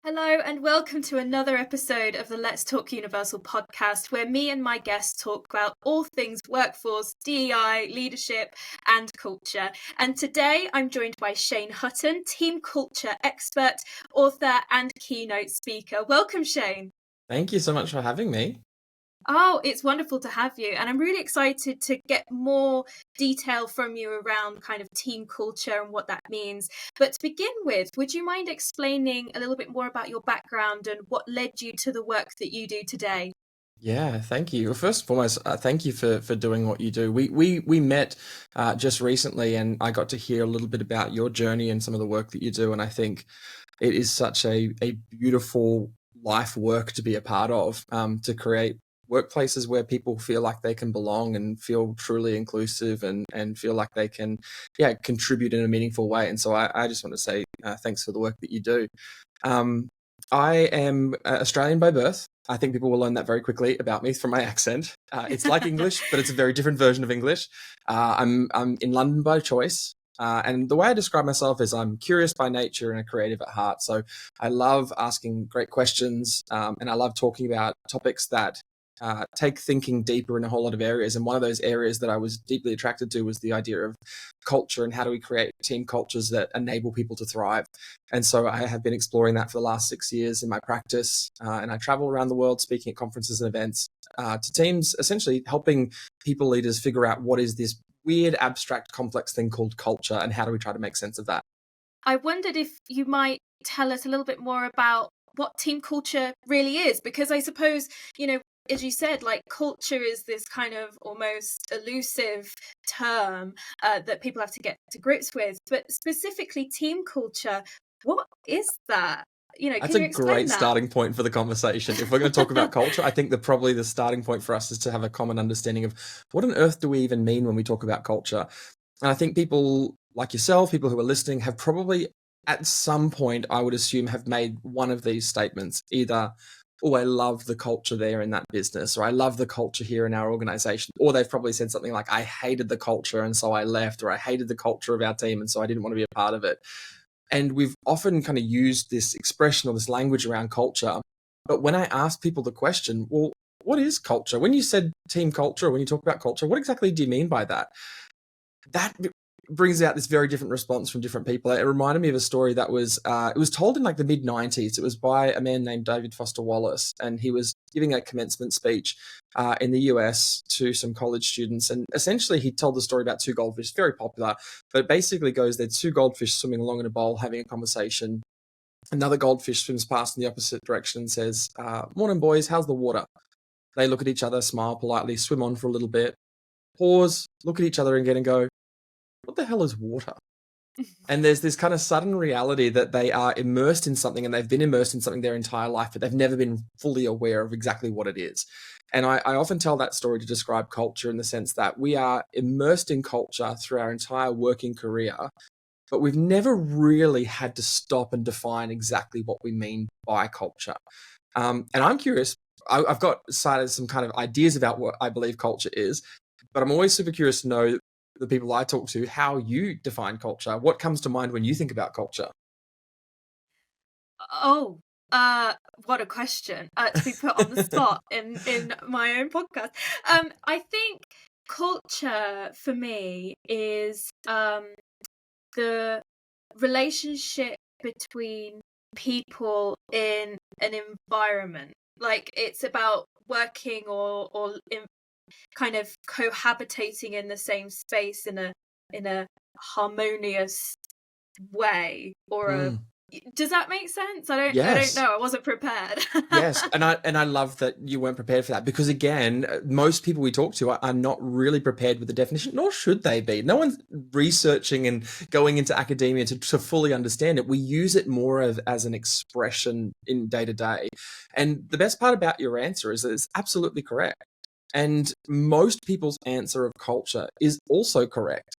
Hello, and welcome to another episode of the Let's Talk Universal podcast, where me and my guests talk about all things workforce, DEI, leadership, and culture. And today I'm joined by Shane Hatton, team culture expert, author, and keynote speaker. Welcome, Shane. Thank you so much for having me. Oh, it's wonderful to have you. And I'm really excited to get more detail from you around kind of team culture and what that means. But to begin with, would you mind explaining a little bit more about your background and what led you to the work that you do today? Yeah, thank you. Well, first and foremost, thank you for doing what you do. We met just recently, and I got to hear a little bit about your journey and some of the work that you do. And I think it is such a beautiful life work to be a part of, to create workplaces where people feel like they can belong and feel truly inclusive and feel like they can, contribute in a meaningful way. And so I just want to say thanks for the work that you do. I am Australian by birth. I think people will learn that very quickly about me from my accent. It's like English, but it's a very different version of English. I'm in London by choice. And the way I describe myself is I'm curious by nature and a creative at heart. So I love asking great questions, and I love talking about topics that take thinking deeper in a whole lot of areas. And one of those areas that I was deeply attracted to was the idea of culture and how do we create team cultures that enable people to thrive. And so I have been exploring that for the last 6 years in my practice. And I travel around the world speaking at conferences and events to teams, essentially helping people leaders figure out what is this weird, abstract, complex thing called culture and how do we try to make sense of that. I wondered if you might tell us a little bit more about what team culture really is, because I suppose, as you said, like culture is this kind of almost elusive term that people have to get to grips with. But specifically team culture, what is that? That's a great starting point for the conversation. If we're going to talk about culture, I think that probably the starting point for us is to have a common understanding of what on earth do we even mean when we talk about culture. And I think people like yourself, people who are listening, have probably at some point, I would assume, have made one of these statements. Either, oh, I love the culture there in that business, or I love the culture here in our organization. Or they've probably said something like, I hated the culture and so I left, or I hated the culture of our team and so I didn't want to be a part of it. And we've often kind of used this expression or this language around culture. But when I ask people the question, well, what is culture? When you said team culture, when you talk about culture, what exactly do you mean by that? That brings out this very different response from different people. It reminded me of a story that was, it was told in like the mid-90s. It was by a man named David Foster Wallace, and he was giving a commencement speech in the US to some college students. And essentially he told the story about two goldfish, very popular, but it basically goes, there's two goldfish swimming along in a bowl having a conversation. Another goldfish swims past in the opposite direction and says, morning boys, how's the water? They look at each other, smile politely, swim on for a little bit, pause, look at each other again and go, what the hell is water? And there's this kind of sudden reality that they are immersed in something, and they've been immersed in something their entire life, but they've never been fully aware of exactly what it is. And I often tell that story to describe culture in the sense that we are immersed in culture through our entire working career, but we've never really had to stop and define exactly what we mean by culture. And I'm curious, I've got cited some kind of ideas about what I believe culture is, but I'm always super curious to know the people I talk to, how you define culture. What comes to mind when you think about culture? Oh, what a question to be put on the spot in my own podcast. I think culture for me is the relationship between people in an environment. Like it's about working or kind of cohabitating in the same space in a harmonious way, or does that make sense? I don't know. I wasn't prepared. Yes, and I love that you weren't prepared for that, because again, most people we talk to are not really prepared with the definition, nor should they be. No one's researching and going into academia to fully understand it. We use it more as an expression in day to day. And the best part about your answer is that it's absolutely correct. And most people's answer of culture is also correct.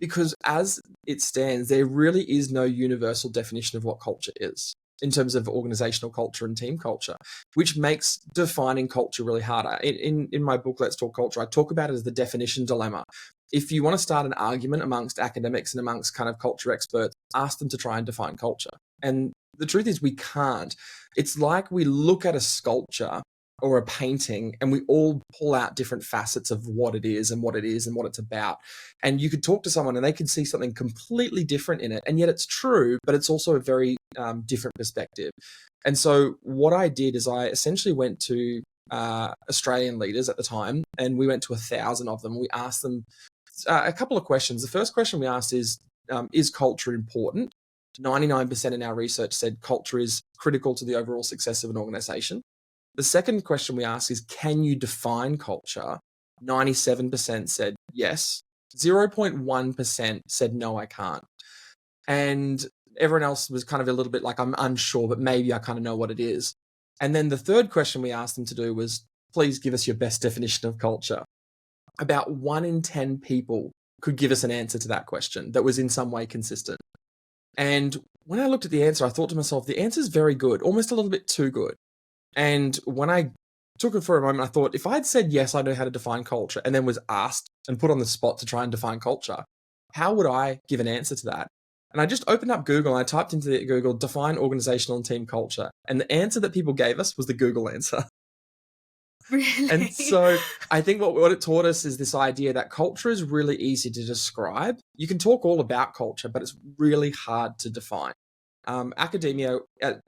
Because as it stands, there really is no universal definition of what culture is in terms of organizational culture and team culture, which makes defining culture really hard. In my book, Let's Talk Culture, I talk about it as the definition dilemma. If you want to start an argument amongst academics and amongst kind of culture experts, ask them to try and define culture. And the truth is we can't. It's like we look at a sculpture or a painting and we all pull out different facets of what it is and what it is and what it's about. And you could talk to someone and they could see something completely different in it. And yet it's true, but it's also a very different perspective. And so what I did is I essentially went to Australian leaders at the time, and we went to 1,000 of them. We asked them a couple of questions. The first question we asked is culture important? 99% in our research said culture is critical to the overall success of an organization. The second question we asked is, can you define culture? 97% said yes. 0.1% said, no, I can't. And everyone else was kind of a little bit like, I'm unsure, but maybe I kind of know what it is. And then the third question we asked them to do was, please give us your best definition of culture. About 1 in 10 people could give us an answer to that question that was in some way consistent. And when I looked at the answer, I thought to myself, the answer is very good, almost a little bit too good. And when I took it for a moment, I thought, if I'd said, yes, I know how to define culture, and then was asked and put on the spot to try and define culture, how would I give an answer to that? And I just opened up Google and I typed into Google, define organizational and team culture. And the answer that people gave us was the Google answer. Really? And so I think what it taught us is this idea that culture is really easy to describe. You can talk all about culture, but it's really hard to define. Academia,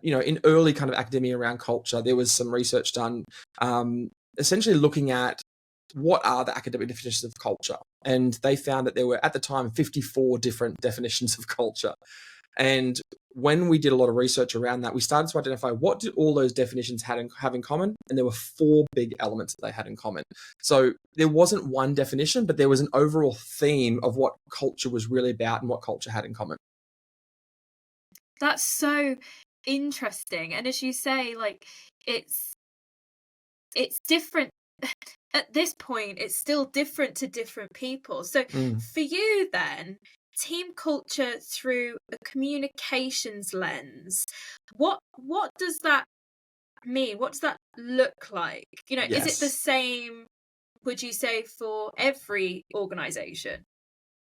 in early kind of academia around culture, there was some research done essentially looking at what are the academic definitions of culture. And they found that there were, at the time, 54 different definitions of culture. And when we did a lot of research around that, we started to identify what did all those definitions have in common. And there were 4 big elements that they had in common. So there wasn't one definition, but there was an overall theme of what culture was really about and what culture had in common. That's so interesting. And as you say, like, it's different. At this point, it's still different to different people. So for you then, team culture through a communications lens, what does that mean? What does that look like? Yes. Is it the same, would you say, for every organization?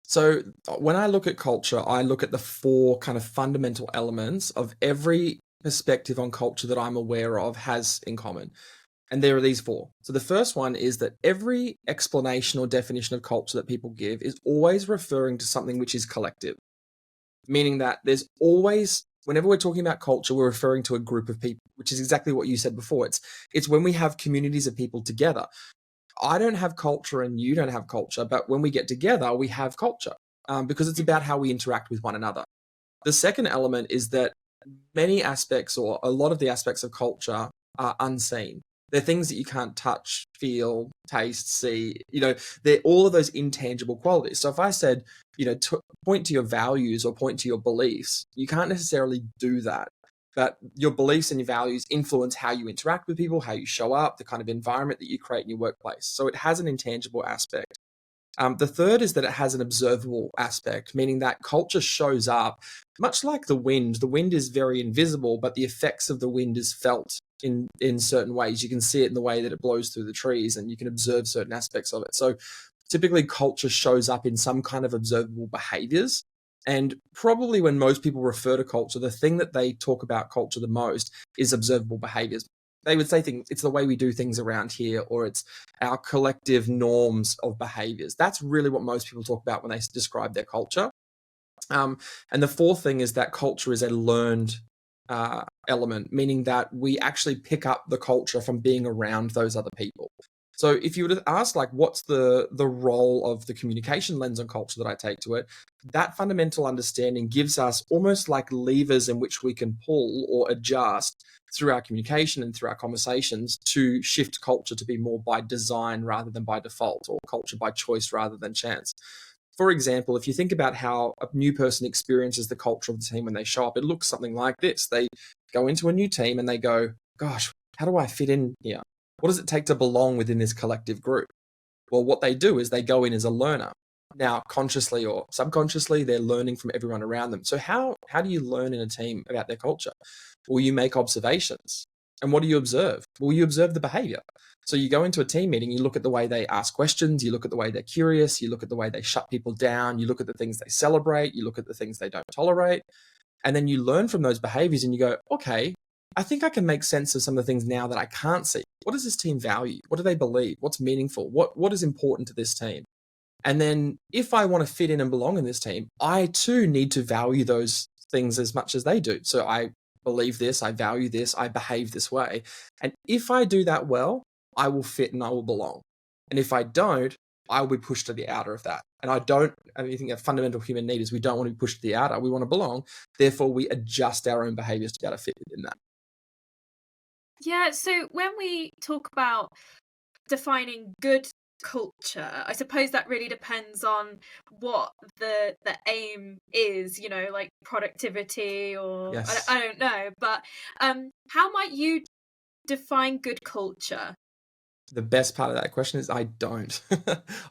So when I look at culture, I look at the 4 kind of fundamental elements of every perspective on culture that I'm aware of has in common. And there are these 4. So the first one is that every explanation or definition of culture that people give is always referring to something which is collective, meaning that there's always, whenever we're talking about culture, we're referring to a group of people, which is exactly what you said before. It's when we have communities of people together. I don't have culture and you don't have culture, but when we get together, we have culture because it's about how we interact with one another. The second element is that many aspects or a lot of the aspects of culture are unseen. They're things that you can't touch, feel, taste, see. They're all of those intangible qualities. So if I said, point to your values or point to your beliefs, you can't necessarily do that. But your beliefs and your values influence how you interact with people, how you show up, the kind of environment that you create in your workplace. So it has an intangible aspect. The third is that it has an observable aspect, meaning that culture shows up much like the wind. The wind is very invisible, but the effects of the wind is felt in certain ways. You can see it in the way that it blows through the trees, and you can observe certain aspects of it. So typically culture shows up in some kind of observable behaviors. And probably when most people refer to culture, the thing that they talk about culture the most is observable behaviors. They would say it's the way we do things around here, or it's our collective norms of behaviors. That's really what most people talk about when they describe their culture. And the fourth thing is that culture is a learned element, meaning that we actually pick up the culture from being around those other people. So if you were to ask, what's the role of the communication lens on culture that I take to it, that fundamental understanding gives us almost like levers in which we can pull or adjust through our communication and through our conversations to shift culture to be more by design rather than by default, or culture by choice rather than chance. For example, if you think about how a new person experiences the culture of the team when they show up, it looks something like this. They go into a new team and they go, gosh, how do I fit in here? What does it take to belong within this collective group? Well, what they do is they go in as a learner. Now, consciously or subconsciously, they're learning from everyone around them. So how do you learn in a team about their culture? Well, you make observations. And what do you observe? Well, you observe the behavior. So you go into a team meeting, you look at the way they ask questions, you look at the way they're curious, you look at the way they shut people down, you look at the things they celebrate, you look at the things they don't tolerate. And then you learn from those behaviors and you go, okay, I think I can make sense of some of the things now that I can't see. What does this team value? What do they believe? What's meaningful? What is important to this team? And then if I want to fit in and belong in this team, I too need to value those things as much as they do. So I believe this, I value this, I behave this way. And if I do that well, I will fit and I will belong. And if I don't, I will be pushed to the outer of that. And I think a fundamental human need is we don't want to be pushed to the outer. We want to belong. Therefore, we adjust our own behaviors to be able to fit within that. Yeah, so when we talk about defining good culture, I suppose that really depends on what the aim is, like productivity or Yes. I don't know. But how might you define good culture? The best part of that question is I don't.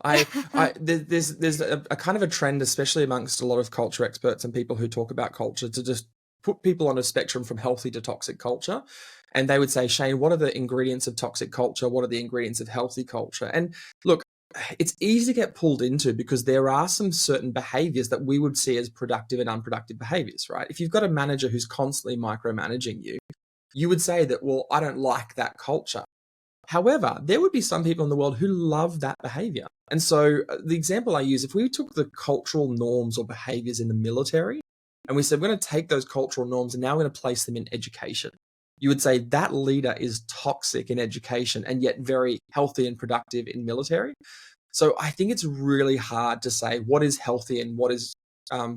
There's a kind of a trend, especially amongst a lot of culture experts and people who talk about culture, to just put people on a spectrum from healthy to toxic culture. And they would say, Shane, what are the ingredients of toxic culture? What are the ingredients of healthy culture? And look, it's easy to get pulled into because there are some certain behaviors that we would see as productive and unproductive behaviors, right? If you've got a manager who's constantly micromanaging you, you would say that, well, I don't like that culture. However, there would be some people in the world who love that behavior. And so the example I use, if we took the cultural norms or behaviors in the military and we said, we're going to take those cultural norms and now we're going to place them in education, you would say that leader is toxic in education and yet very healthy and productive in military. So I think it's really hard to say what is healthy and what is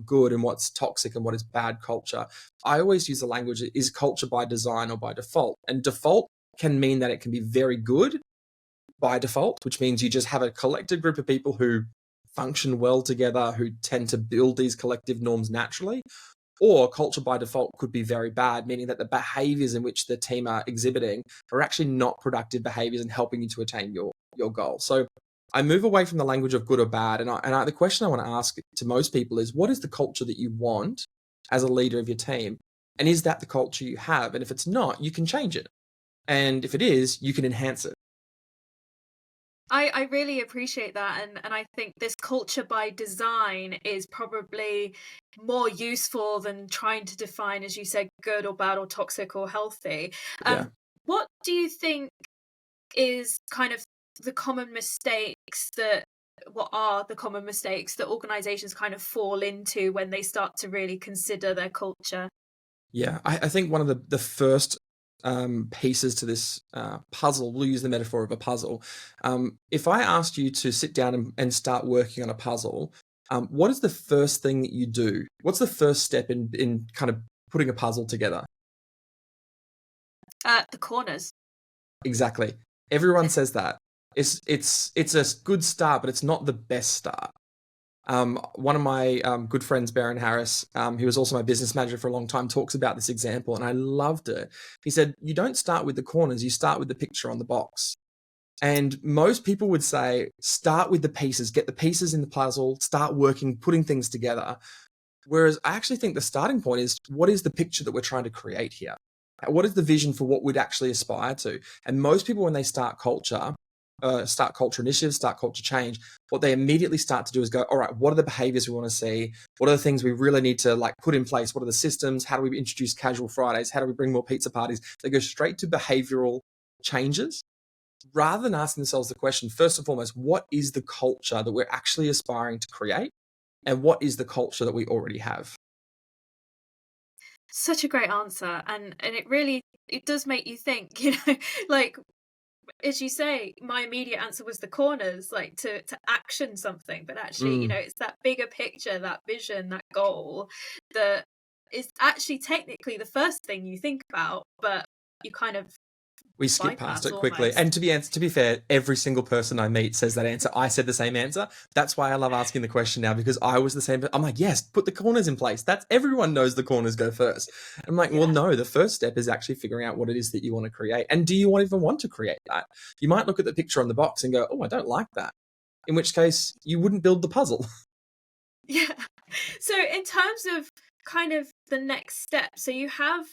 good and what's toxic and what is bad culture. I always use the language, is culture by design or by default? And default can mean that it can be very good by default, which means you just have a collected group of people who function well together, who tend to build these collective norms naturally. Or culture by default could be very bad, meaning that the behaviors in which the team are exhibiting are actually not productive behaviors and helping you to attain your goal. So I move away from the language of good or bad. And the question I want to ask to most people is, what is the culture that you want as a leader of your team? And is that the culture you have? And if it's not, you can change it. And if it is, you can enhance it. I really appreciate that. And I think this culture by design is probably more useful than trying to define, as you said, good or bad or toxic or healthy. Yeah. What do you think is kind of the common mistakes what are the common mistakes that organizations kind of fall into when they start to really consider their culture? Yeah, I think one of the first pieces to this puzzle, we'll use the metaphor of a puzzle. If I asked you to sit down and start working on a puzzle, what is the first thing that you do? What's the first step in kind of putting a puzzle together? The corners. Exactly. Everyone says that. It's a good start, but it's not the best start. One of my good friends, Baron Harris, who was also my business manager for a long time, talks about this example, and I loved it. He said, you don't start with the corners, you start with the picture on the box. And most people would say, start with the pieces, get the pieces in the puzzle, start working, putting things together. Whereas I actually think the starting point is, what is the picture that we're trying to create here? What is the vision for what we'd actually aspire to? And most people, when they start culture initiatives, start culture change, what they immediately start to do is go, all right, what are the behaviors we want to see? What are the things we really need to put in place? What are the systems? How do we introduce casual Fridays? How do we bring more pizza parties? They go straight to behavioral changes rather than asking themselves the question, first and foremost, what is the culture that we're actually aspiring to create? And what is the culture that we already have? Such a great answer. And it does make you think, as you say, my immediate answer was the corners, to action something, but actually, it's that bigger picture, that vision, that goal that is actually technically the first thing you think about, but you kind of we skip past it quickly. Almost. And to be fair, every single person I meet says that answer. I said the same answer. That's why I love asking the question now, because I was the same. I'm like, yes, put the corners in place. Everyone knows the corners go first. I'm like, well, no, the first step is actually figuring out what it is that you want to create. And do you even want to create that? You might look at the picture on the box and go, oh, I don't like that. In which case you wouldn't build the puzzle. Yeah. So in terms of kind of the next step, so you have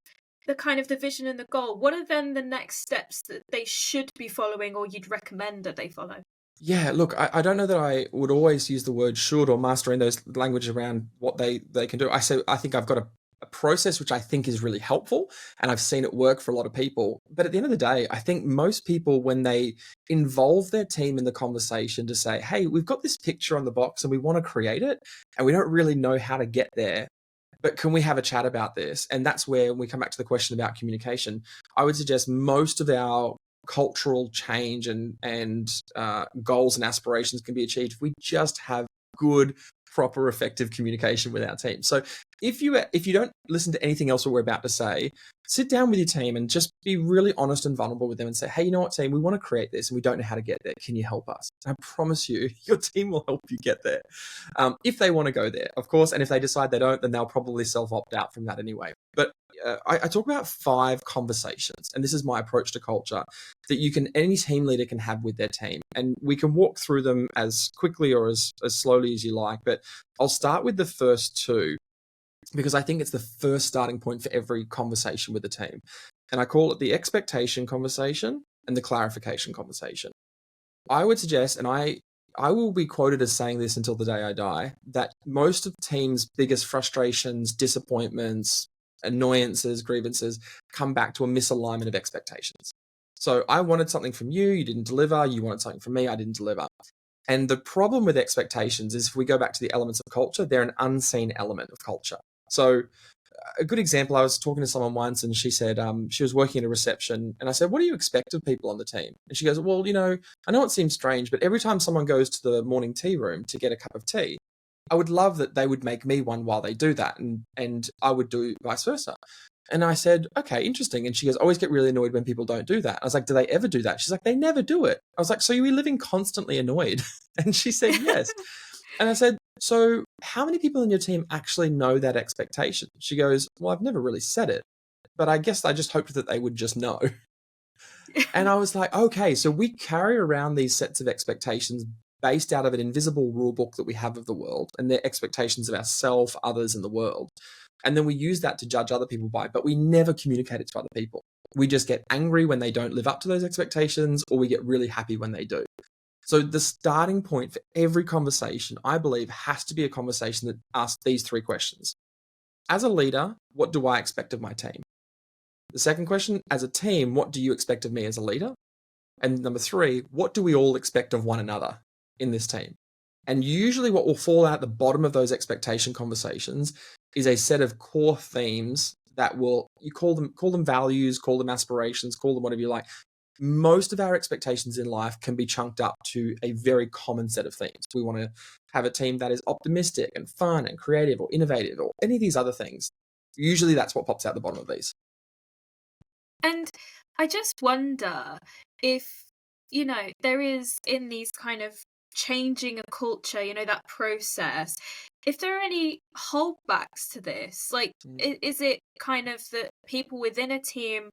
the kind of the vision and the goal. What are then the next steps that they should be following, or you'd recommend that they follow? Yeah, look, I don't know that I would always use the word should or mastering those language around what they can do. I think I've got a a process which I think is really helpful, and I've seen it work for a lot of people. But at the end of the day, I think most people, when they involve their team in the conversation to say, hey, we've got this picture on the box and we want to create it, and we don't really know how to get there, but can we have a chat about this? And that's where we come back to the question about communication. I would suggest most of our cultural change and goals and aspirations can be achieved if we just have good, proper, effective communication with our team. So if you don't listen to anything else that we're about to say, sit down with your team and just be really honest and vulnerable with them and say, hey, you know what, team, we want to create this and we don't know how to get there. Can you help us? And I promise you, your team will help you get there. If they want to go there, of course, and if they decide they don't, then they'll probably self-opt out from that anyway. But I talk about 5 conversations, and this is my approach to culture, that any team leader can have with their team. And we can walk through them as quickly or as slowly as you like, but I'll start with the first 2, because I think it's the first starting point for every conversation with the team. And I call it the expectation conversation and the clarification conversation. I would suggest, and I will be quoted as saying this until the day I die, that most of teams' biggest frustrations, disappointments, annoyances, grievances come back to a misalignment of expectations. So I wanted something from you, you didn't deliver. You wanted something from me, I didn't deliver. And the problem with expectations is, if we go back to the elements of culture, they're an unseen element of culture. So a good example, I was talking to someone once and she said she was working at a reception, and I said, what do you expect of people on the team? And she goes, well, I know it seems strange, but every time someone goes to the morning tea room to get a cup of tea, I would love that they would make me one while they do that, and I would do vice versa. And I said, okay, interesting. And she goes, I always get really annoyed when people don't do that. I was like, do they ever do that? She's like, they never do it. I was like, so you're living constantly annoyed? And she said, yes. And I said, so how many people in your team actually know that expectation? She goes, well, I've never really said it, but I guess I just hoped that they would just know. And I was like, okay, so we carry around these sets of expectations based out of an invisible rule book that we have of the world and their expectations of ourselves, others, and the world. And then we use that to judge other people by, but we never communicate it to other people. We just get angry when they don't live up to those expectations, or we get really happy when they do. So the starting point for every conversation, I believe, has to be a conversation that asks these 3 questions. As a leader, what do I expect of my team? The second question, as a team, what do you expect of me as a leader? And number 3, what do we all expect of one another in this team? And usually what will fall out at the bottom of those expectation conversations is a set of core themes that you call them values, call them aspirations, call them whatever you like. Most of our expectations in life can be chunked up to a very common set of themes. We want to have a team that is optimistic and fun and creative or innovative or any of these other things. Usually that's what pops out the bottom of these. And I just wonder if, there is, in these kind of changing a culture, that process, if there are any holdbacks to this. Like, is it kind of that people within a team,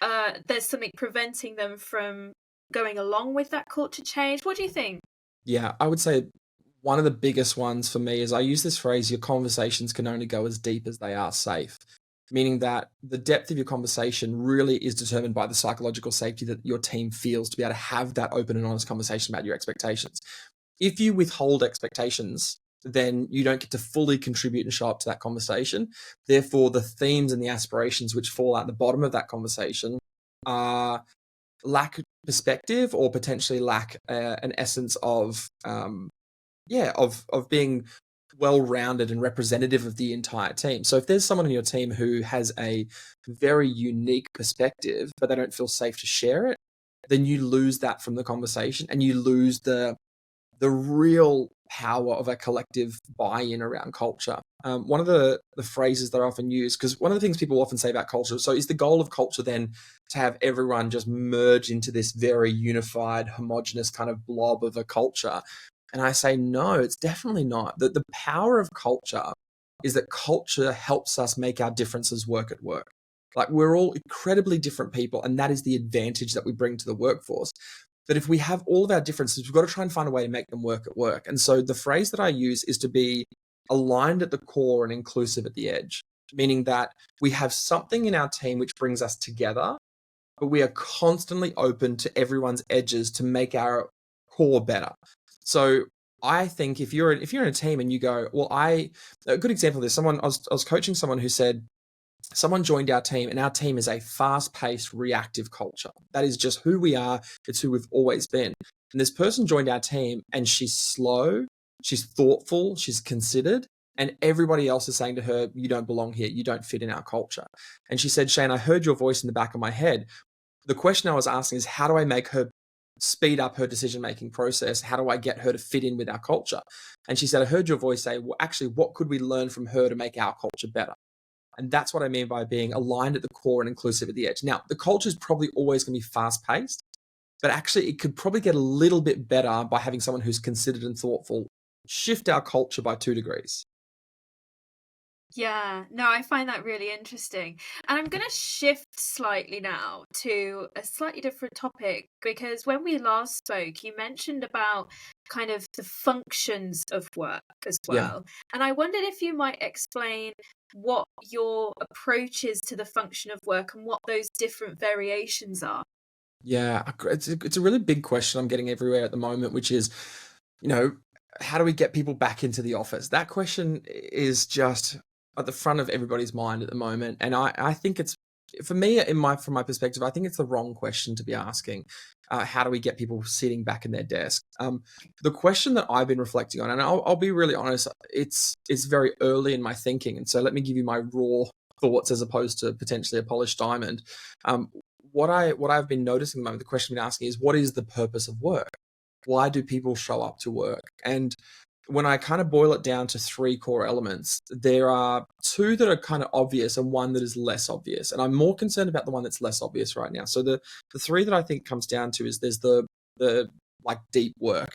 there's something preventing them from going along with that culture change? What do you think? Yeah, I would say one of the biggest ones for me is, I use this phrase, your conversations can only go as deep as they are safe. Meaning that the depth of your conversation really is determined by the psychological safety that your team feels to be able to have that open and honest conversation about your expectations. If you withhold expectations, then you don't get to fully contribute and show up to that conversation. Therefore, the themes and the aspirations which fall out the bottom of that conversation lack perspective, or potentially lack an essence of being well-rounded and representative of the entire team. So if there's someone in your team who has a very unique perspective, but they don't feel safe to share it, then you lose that from the conversation, and you lose the real power of a collective buy-in around culture. One of the phrases that I often use, because one of the things people often say about culture, so is the goal of culture then to have everyone just merge into this very unified, homogenous kind of blob of a culture? And I say, no, it's definitely not. The power of culture is that culture helps us make our differences work at work. Like, we're all incredibly different people, and that is the advantage that we bring to the workforce. But if we have all of our differences, we've got to try and find a way to make them work at work. And so the phrase that I use is to be aligned at the core and inclusive at the edge, meaning that we have something in our team which brings us together, but we are constantly open to everyone's edges to make our core better. So I think if you're in a team and you go, well, a good example of this, I was coaching someone who said, someone joined our team, and our team is a fast-paced, reactive culture. That is just who we are. It's who we've always been. And this person joined our team, and she's slow, she's thoughtful, she's considered, and everybody else is saying to her, you don't belong here, you don't fit in our culture. And she said, Shane, I heard your voice in the back of my head. The question I was asking is, how do I make her speed up her decision-making process? How do I get her to fit in with our culture? And she said, I heard your voice say, well, actually, what could we learn from her to make our culture better? And that's what I mean by being aligned at the core and inclusive at the edge. Now, the culture is probably always going to be fast-paced, but actually it could probably get a little bit better by having someone who's considered and thoughtful shift our culture by 2 degrees. Yeah, no, I find that really interesting. And I'm going to shift slightly now to a slightly different topic, because when we last spoke, you mentioned about kind of the functions of work as well. Yeah. And I wondered if you might explain what your approach is to the function of work and what those different variations are. Yeah, it's a really big question I'm getting everywhere at the moment, which is, how do we get people back into the office? That question is just at the front of everybody's mind at the moment. And I think it's, for me, from my perspective, I think it's the wrong question to be asking. How do we get people sitting back in their desk? The question that I've been reflecting on, and I'll be really honest, it's very early in my thinking. And so let me give you my raw thoughts as opposed to potentially a polished diamond. What I've been noticing at the moment, the question I've been asking is, what is the purpose of work? Why do people show up to work? And when I kind of boil it down to 3 core elements, there are 2 that are kind of obvious and 1 that is less obvious. And I'm more concerned about the one that's less obvious right now. So the 3 that I think comes down to is there's the like deep work.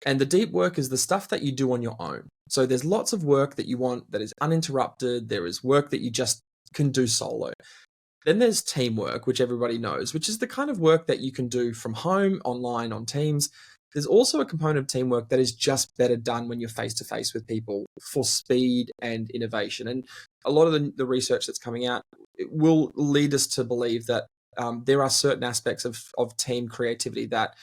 And the deep work is the stuff that you do on your own. So there's lots of work that you want that is uninterrupted. There is work that you just can do solo. Then there's teamwork, which everybody knows, which is the kind of work that you can do from home, online, on Teams. There's also a component of teamwork that is just better done when you're face-to-face with people for speed and innovation. And a lot of the research that's coming out, it will lead us to believe that there are certain aspects of team creativity that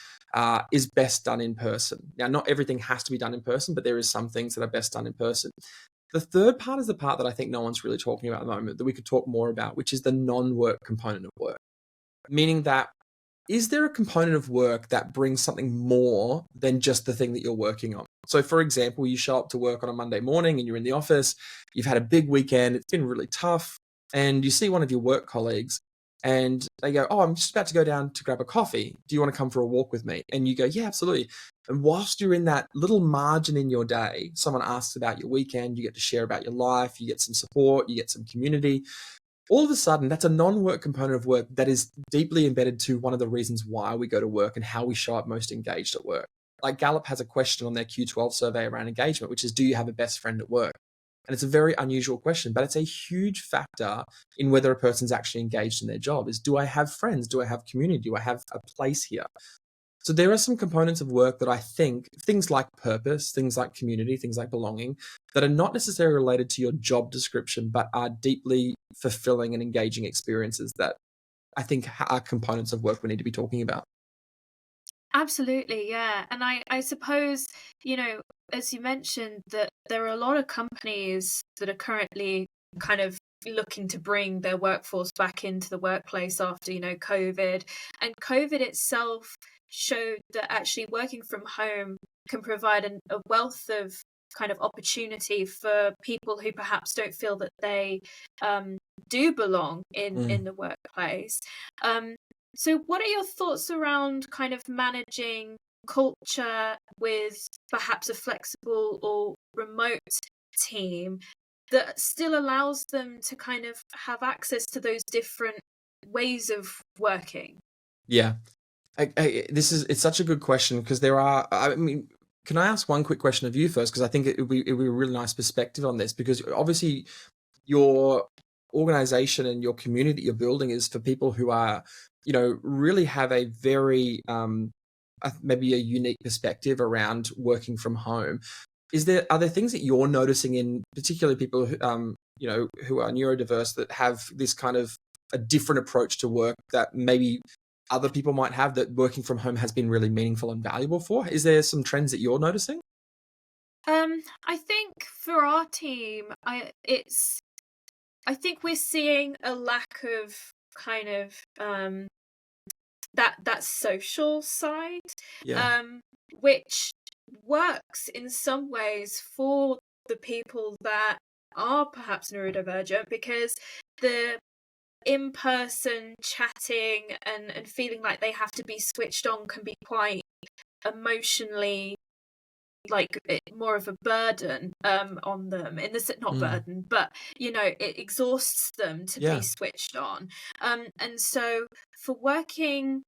is best done in person. Now, not everything has to be done in person, but there is some things that are best done in person. The third part is the part that I think no one's really talking about at the moment, that we could talk more about, which is the non-work component of work. Meaning that, is there a component of work that brings something more than just the thing that you're working on? So for example, you show up to work on a Monday morning and you're in the office, you've had a big weekend, it's been really tough, and you see one of your work colleagues and they go, oh, I'm just about to go down to grab a coffee. Do you want to come for a walk with me? And you go, yeah, absolutely. And whilst you're in that little margin in your day, someone asks about your weekend, you get to share about your life, you get some support, you get some community. All of a sudden, that's a non-work component of work that is deeply embedded to one of the reasons why we go to work and how we show up most engaged at work. Like Gallup has a question on their Q12 survey around engagement, which is, do you have a best friend at work? And it's a very unusual question, but it's a huge factor in whether a person's actually engaged in their job is, do I have friends? Do I have community? Do I have a place here? So there are some components of work that I think, things like purpose, things like community, things like belonging, that are not necessarily related to your job description, but are deeply fulfilling and engaging experiences that I think are components of work we need to be talking about. Absolutely, yeah. And I suppose, as you mentioned, that there are a lot of companies that are currently kind of looking to bring their workforce back into the workplace after, COVID. And COVID itself showed that actually working from home can provide a wealth of kind of opportunity for people who perhaps don't feel that they do belong in the workplace. So what are your thoughts around kind of managing culture with perhaps a flexible or remote team that still allows them to kind of have access to those different ways of working? Yeah. It's such a good question, because can I ask one quick question of you first? Because I think it would be a really nice perspective on this, because obviously your organization and your community that you're building is for people who are, really have a very, maybe a unique perspective around working from home. Are there things that you're noticing in particularly people who, who are neurodiverse that have this kind of a different approach to work that maybe other people might have, that working from home has been really meaningful and valuable for? Is there some trends that you're noticing? I think for our team, I think we're seeing a lack of kind of that social side, Yeah. um, which works in some ways for the people that are perhaps neurodivergent, because the in-person chatting and feeling like they have to be switched on can be quite emotionally, like, more of a burden on them, in the not Mm. burden, but it exhausts them to be Yeah. switched on. And so for working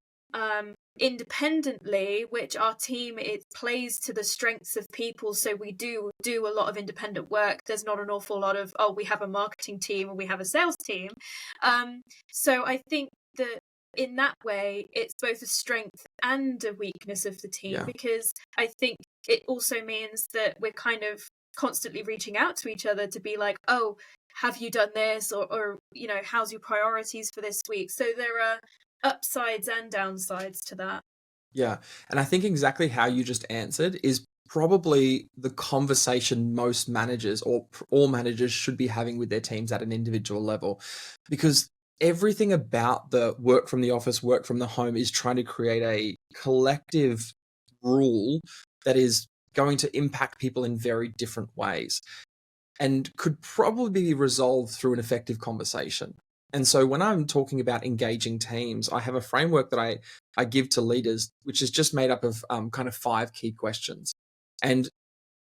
independently, which our team, it plays to the strengths of people, so we do a lot of independent work. There's not an awful lot of, oh, we have a marketing team or we have a sales team. So I think that in that way it's both a strength and a weakness of the team, Yeah. because I think it also means that we're kind of constantly reaching out to each other to be like, oh, have you done this, or how's your priorities for this week? So there are upsides and downsides to that. Yeah. And I think exactly how you just answered is probably the conversation most managers or all managers should be having with their teams at an individual level, because everything about the work from the office, work from the home is trying to create a collective rule that is going to impact people in very different ways and could probably be resolved through an effective conversation. And so when I'm talking about engaging teams, I have a framework that I give to leaders, which is just made up of kind of 5 key questions. And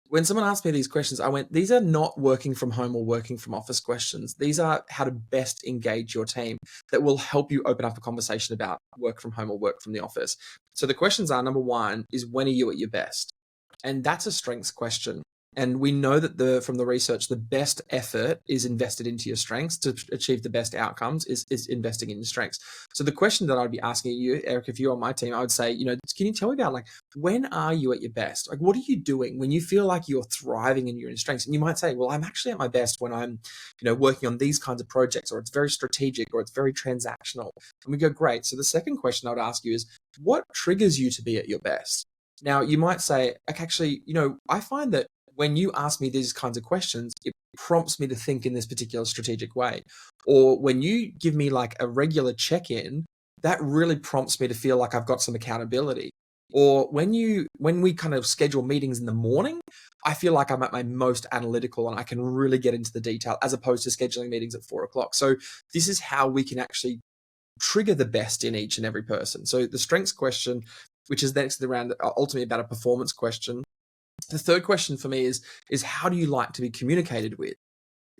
when someone asked me these questions, I went, these are not working from home or working from office questions. These are how to best engage your team that will help you open up a conversation about work from home or work from the office. So the questions are, number 1 is, when are you at your best? And that's a strengths question. And we know that from the research, the best effort is invested into your strengths to achieve the best outcomes is investing in your strengths. So the question that I'd be asking you, Eric, if you're on my team, I would say, can you tell me about, like, when are you at your best? Like, what are you doing when you feel like you're thriving and you're in strengths? And you might say, well, I'm actually at my best when I'm, working on these kinds of projects, or it's very strategic, or it's very transactional. And we go, great. So the second question I would ask you is, what triggers you to be at your best? Now, you might say, like, actually, I find that when you ask me these kinds of questions, it prompts me to think in this particular strategic way. Or when you give me like a regular check-in, that really prompts me to feel like I've got some accountability. Or when we kind of schedule meetings in the morning, I feel like I'm at my most analytical and I can really get into the detail, as opposed to scheduling meetings at 4:00. So this is how we can actually trigger the best in each and every person. So the strengths question, which is next to the round, ultimately about a performance question. The third question for me is how do you like to be communicated with?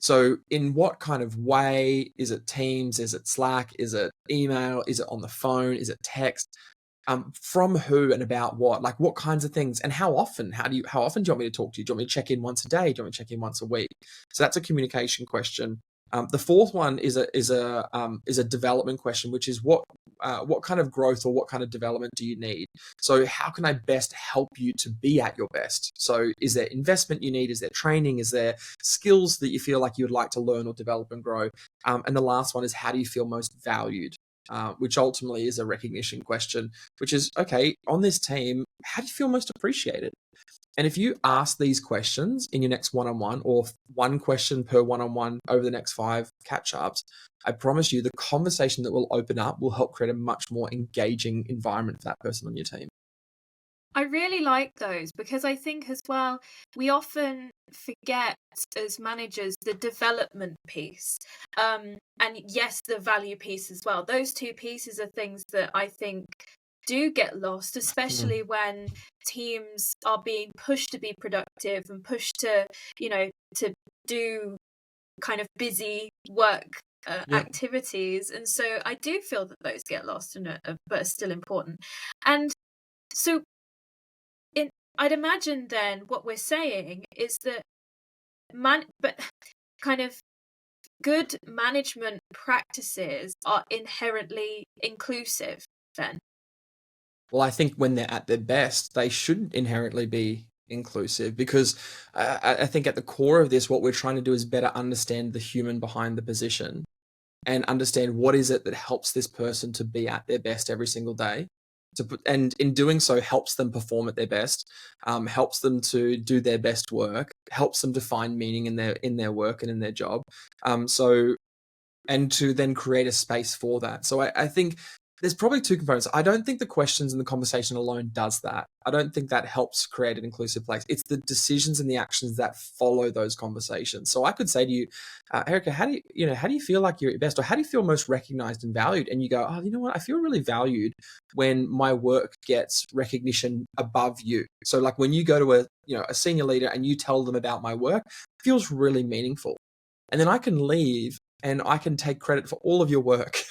So in what kind of way? Is it Teams? Is it Slack? Is it email? Is it on the phone? Is it text? From who and about what? Like, what kinds of things, and how often? How often do you want me to talk to you? Do you want me to check in once a day? Do you want me to check in once a week? So that's a communication question. The fourth one is a development question, which is what kind of growth or what kind of development do you need? So how can I best help you to be at your best? So is there investment you need? Is there training? Is there skills that you feel like you would like to learn or develop and grow? And the last one is, how do you feel most valued? Which ultimately is a recognition question, which is, okay, on this team, how do you feel most appreciated? And if you ask these questions in your next one-on-one, or one question per one-on-one over the next 5 catch-ups, I promise you the conversation that will open up will help create a much more engaging environment for that person on your team. I really like those, because I think as well, we often forget as managers the development piece. And yes, the value piece as well. Those 2 pieces are things that I think do get lost, especially when teams are being pushed to be productive and pushed to, to do kind of busy work activities. And so I do feel that those get lost, but are still important. And so I'd imagine then what we're saying is that but kind of good management practices are inherently inclusive then. Well, I think when they're at their best, they shouldn't inherently be inclusive, because I think at the core of this, what we're trying to do is better understand the human behind the position and understand what is it that helps this person to be at their best every single day. and in doing so helps them perform at their best, helps them to do their best work, helps them to find meaning in their work and in their job. And to then create a space for that. So I think there's probably two components. I don't think the questions and the conversation alone does that. I don't think that helps create an inclusive place. It's the decisions and the actions that follow those conversations. So I could say to you, Erica, how do you feel like you're at your best, or how do you feel most recognized and valued? And you go, oh, you know what? I feel really valued when my work gets recognition above you. So like when you go to a senior leader and you tell them about my work, it feels really meaningful. And then I can leave and I can take credit for all of your work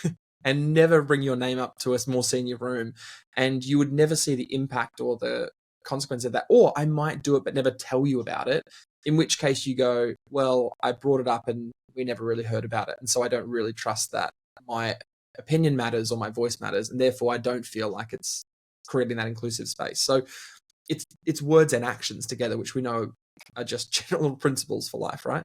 and never bring your name up to a more senior room. And you would never see the impact or the consequence of that. Or I might do it, but never tell you about it. In which case you go, well, I brought it up and we never really heard about it. And so I don't really trust that my opinion matters or my voice matters. And therefore I don't feel like it's creating that inclusive space. So it's words and actions together, which we know are just general principles for life, right?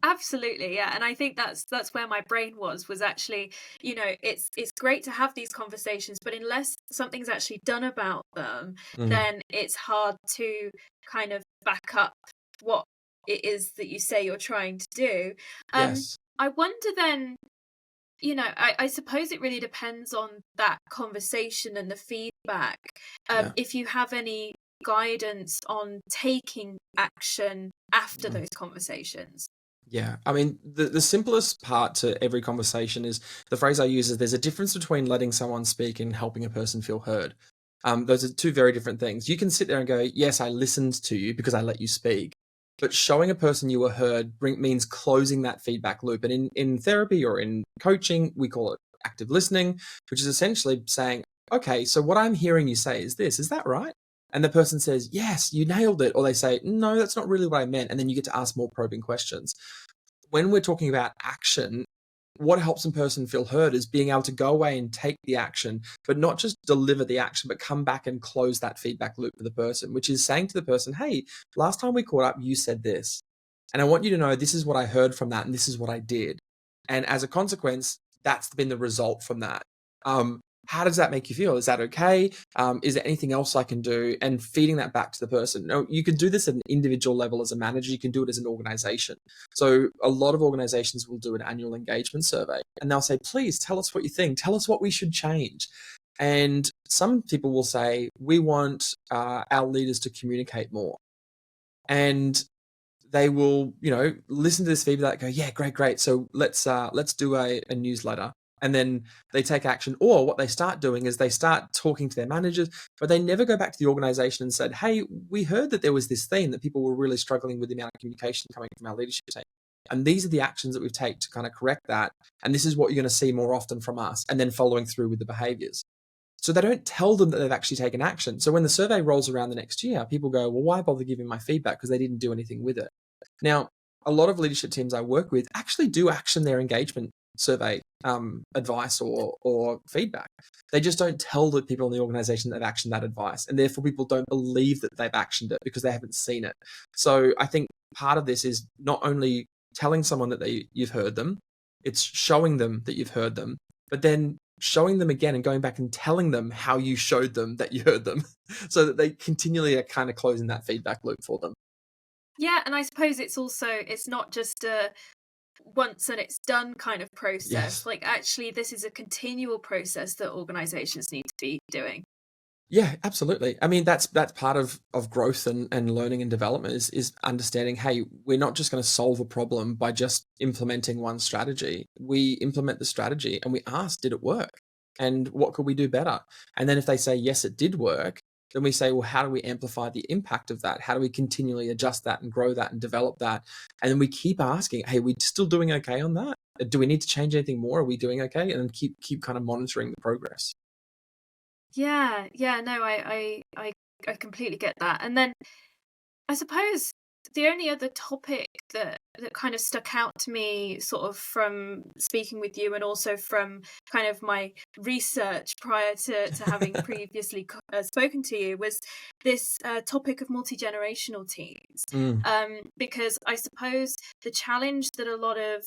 Absolutely, yeah. And I think that's where my brain was actually, it's great to have these conversations, but unless something's actually done about them, then it's hard to kind of back up what it is that you say you're trying to do. Yes. I wonder then, I suppose it really depends on that conversation and the feedback. If you have any guidance on taking action after those conversations. Yeah. I mean, the simplest part to every conversation is the phrase I use is there's a difference between letting someone speak and helping a person feel heard. Those are two very different things. You can sit there and go, yes, I listened to you because I let you speak. But showing a person you were heard means closing that feedback loop. And in therapy or in coaching, we call it active listening, which is essentially saying, okay, so what I'm hearing you say is this, is that right? And the person says, yes, you nailed it. Or they say, no, that's not really what I meant. And then you get to ask more probing questions. When we're talking about action, what helps a person feel heard is being able to go away and take the action, but not just deliver the action, but come back and close that feedback loop for the person, which is saying to the person, hey, last time we caught up, you said this. And I want you to know this is what I heard from that, and this is what I did. And as a consequence, that's been the result from that. How does that make you feel? Is that okay? Is there anything else I can do? And feeding that back to the person. No, you can do this at an individual level as a manager. You can do it as an organization. So a lot of organizations will do an annual engagement survey and they'll say, please tell us what you think. Tell us what we should change. And some people will say, we want our leaders to communicate more. And they will, listen to this feedback, go, yeah, great. So let's do a newsletter. And then they take action. Or what they start doing is they start talking to their managers, but they never go back to the organization and said, hey, we heard that there was this theme that people were really struggling with the amount of communication coming from our leadership team. And these are the actions that we've taken to kind of correct that. And this is what you're going to see more often from us. And then following through with the behaviors. So they don't tell them that they've actually taken action. So when the survey rolls around the next year, people go, well, why bother giving my feedback? Because they didn't do anything with it. Now, a lot of leadership teams I work with actually do action their engagement survey advice or feedback. They just don't tell the people in the organization that they've actioned that advice. And therefore people don't believe that they've actioned it because they haven't seen it. So I think part of this is not only telling someone that you've heard them, it's showing them that you've heard them, but then showing them again and going back and telling them how you showed them that you heard them so that they continually are kind of closing that feedback loop for them. Yeah, and I suppose it's not just a once and it's done kind of process. Yes. Like actually this is a continual process that organizations need to be doing. Yeah, absolutely. I mean, that's part of growth and learning and development is understanding, hey, we're not just going to solve a problem by just implementing one strategy. We implement the strategy and we ask, did it work? And what could we do better? And then if they say, yes, it did work, then we say, well, how do we amplify the impact of that? How do we continually adjust that and grow that and develop that? And then we keep asking, hey, are we still doing okay on that? Do we need to change anything more? Are we doing okay? And then keep kind of monitoring the progress. Yeah, no, I completely get that. And then I suppose the only other topic that kind of stuck out to me sort of from speaking with you and also from kind of my research prior to having previously spoken to you was this topic of multi-generational teams. Because I suppose the challenge that a lot of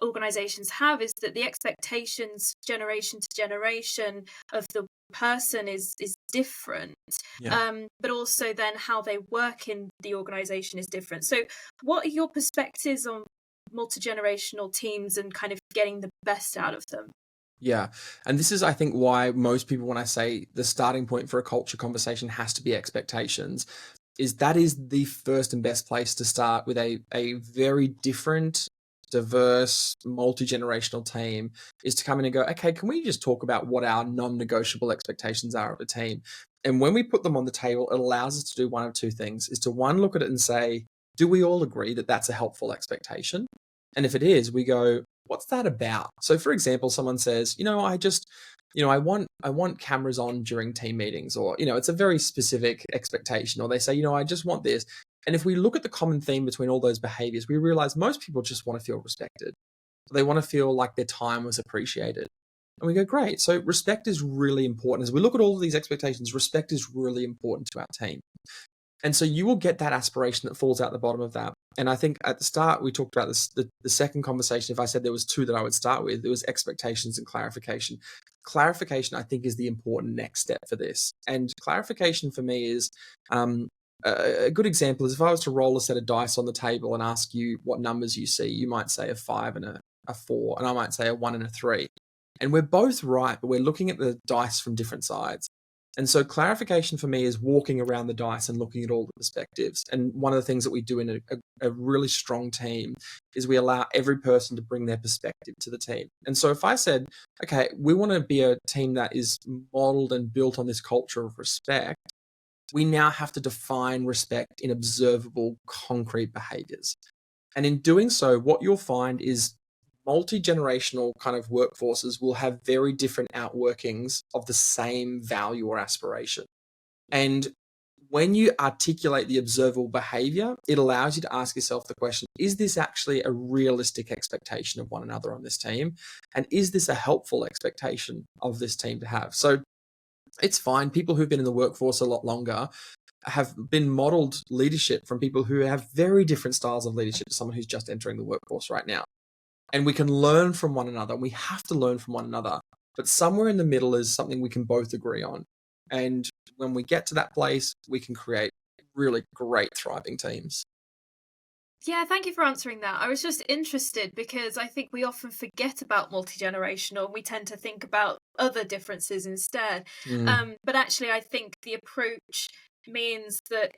organizations have is that the expectations generation to generation of the person is different, but also then how they work in the organization is different. So what are your perspectives on multi-generational teams and kind of getting the best out of them? Yeah. And this is, I think, why most people, when I say the starting point for a culture conversation has to be expectations, is that is the first and best place to start with a very different, diverse, multi-generational team, is to come in and go, okay, can we just talk about what our non-negotiable expectations are of a team? And when we put them on the table, it allows us to do one of two things, is to one, look at it and say, do we all agree that that's a helpful expectation? And if it is, we go, what's that about? So for example, someone says, I want cameras on during team meetings, or, it's a very specific expectation, or they say, I just want this. And if we look at the common theme between all those behaviors, we realize most people just want to feel respected. They want to feel like their time was appreciated. And we go, great. So respect is really important. As we look at all of these expectations, respect is really important to our team. And so you will get that aspiration that falls out the bottom of that. And I think at the start, we talked about this, the second conversation. If I said there was two that I would start with, there was expectations and clarification. Clarification, I think, is the important next step for this. And clarification for me is a good example is if I was to roll a set of dice on the table and ask you what numbers you see, you might say a 5 and a 4, and I might say a 1 and a 3. And we're both right, but we're looking at the dice from different sides. And so clarification for me is walking around the dice and looking at all the perspectives. And one of the things that we do in a really strong team is we allow every person to bring their perspective to the team. And so if I said, okay, we want to be a team that is modeled and built on this culture of respect, we now have to define respect in observable, concrete behaviors. And in doing so, what you'll find is multi-generational kind of workforces will have very different outworkings of the same value or aspiration. And when you articulate the observable behavior, it allows you to ask yourself the question, is this actually a realistic expectation of one another on this team? And is this a helpful expectation of this team to have? So it's fine. People who've been in the workforce a lot longer have been modeled leadership from people who have very different styles of leadership to someone who's just entering the workforce right now. And we can learn from one another. We have to learn from one another. But somewhere in the middle is something we can both agree on. And when we get to that place, we can create really great, thriving teams. Yeah, thank you for answering that. I was just interested because I think we often forget about multi-generational. We tend to think about other differences instead. But actually, I think the approach means that,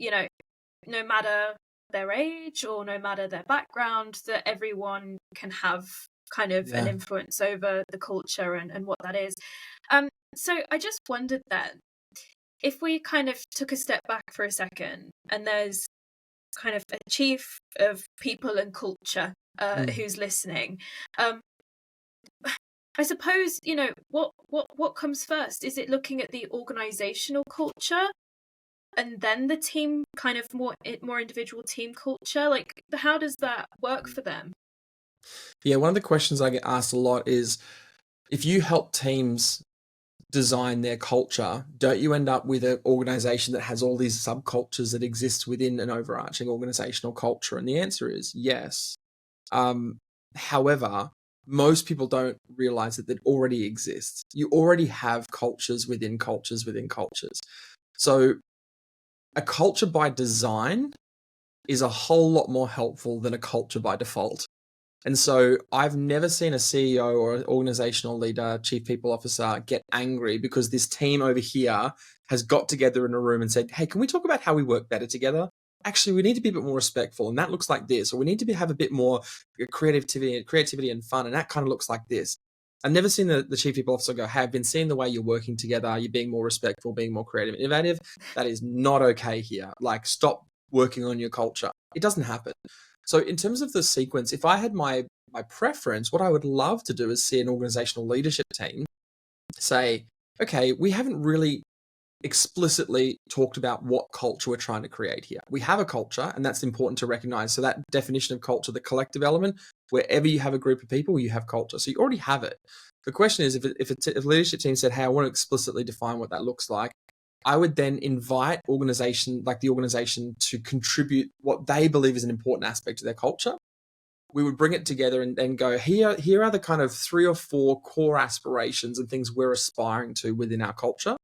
no matter their age or no matter their background, that everyone can have kind of an influence over the culture and what that is. So I just wondered then, if we kind of took a step back for a second, and there's kind of a chief of people and culture who's listening, I suppose, what comes first? Is it looking at the organizational culture and then the team, kind of more individual team culture? Like, how does that work for them? Yeah, one of the questions I get asked a lot is, if you help teams design their culture, don't you end up with an organization that has all these subcultures that exist within an overarching organizational culture? And the answer is yes. However, most people don't realize that already exists. You already have cultures within cultures within cultures. So a culture by design is a whole lot more helpful than a culture by default. And so I've never seen a CEO or an organizational leader, chief people officer, get angry because this team over here has got together in a room and said, hey, can we talk about how we work better together? Actually, we need to be a bit more respectful, and that looks like this. Or we need to have a bit more creativity and fun, and that kind of looks like this. I've never seen the chief people officer go, hey, I've been seeing the way you're working together. You're being more respectful, being more creative, innovative. That is not okay here. Like, stop working on your culture. It doesn't happen. So in terms of the sequence, if I had my preference, what I would love to do is see an organizational leadership team say, okay, we haven't really explicitly talked about what culture we're trying to create here. We have a culture, and that's important to recognize. So that definition of culture, the collective element, wherever you have a group of people, you have culture. So you already have it. The question is, if a leadership team said, hey, I want to explicitly define what that looks like, I would then invite the organization to contribute what they believe is an important aspect of their culture. we would bring it together and go, here are the kind of 3 or 4 core aspirations and things we're aspiring to within our culture.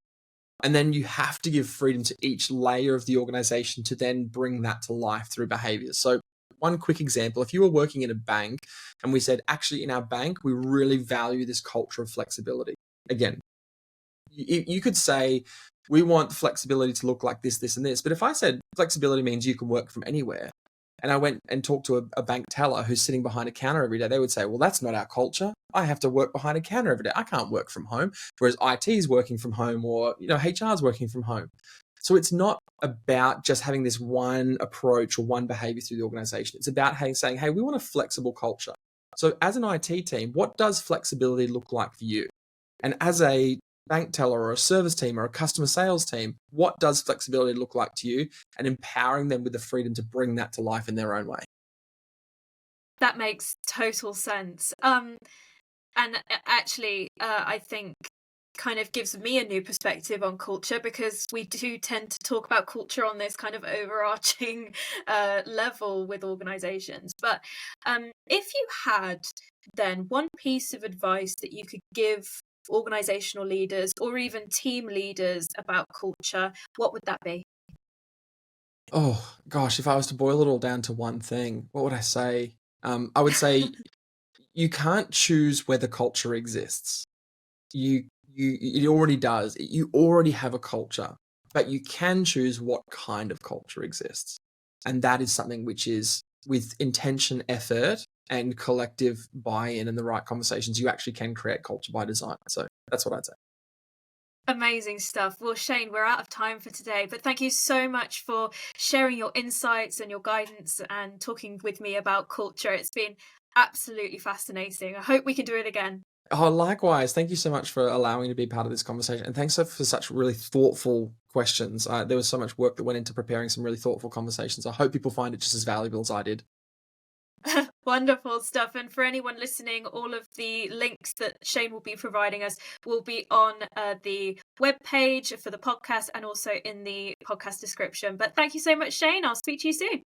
And then you have to give freedom to each layer of the organization to then bring that to life through behaviors. So one quick example, if you were working in a bank and we said, actually in our bank, we really value this culture of flexibility. Again, you could say, we want flexibility to look like this, this, and this. But if I said flexibility means you can work from anywhere, and I went and talked to a bank teller who's sitting behind a counter every day, they would say, well, that's not our culture. I have to work behind a counter every day. I can't work from home. Whereas IT is working from home, or HR is working from home. So it's not about just having this one approach or one behavior through the organization. It's about saying, hey, we want a flexible culture. So as an IT team, what does flexibility look like for you? And as a bank teller or a service team or a customer sales team, what does flexibility look like to you? And empowering them with the freedom to bring that to life in their own way. That makes total sense. And actually, I think kind of gives me a new perspective on culture, because we do tend to talk about culture on this kind of overarching level with organizations. But if you had then one piece of advice that you could give organizational leaders or even team leaders about culture, what would that be? Oh gosh, if I was to boil it all down to one thing, what would I say? I would say you can't choose whether culture exists. It already does. You already have a culture, but you can choose what kind of culture exists. And that is something which is, with intention, effort, and collective buy-in and the right conversations, you actually can create culture by design. So that's what I'd say. Amazing stuff. Well, Shane, we're out of time for today, but thank you so much for sharing your insights and your guidance and talking with me about culture. It's been absolutely fascinating. I hope we can do it again. Oh, likewise. Thank you so much for allowing me to be part of this conversation. And thanks for such really thoughtful questions. There was so much work that went into preparing some really thoughtful conversations. I hope people find it just as valuable as I did. Wonderful stuff. And for anyone listening, all of the links that Shane will be providing us will be on the webpage for the podcast and also in the podcast description. But thank you so much, Shane. I'll speak to you soon.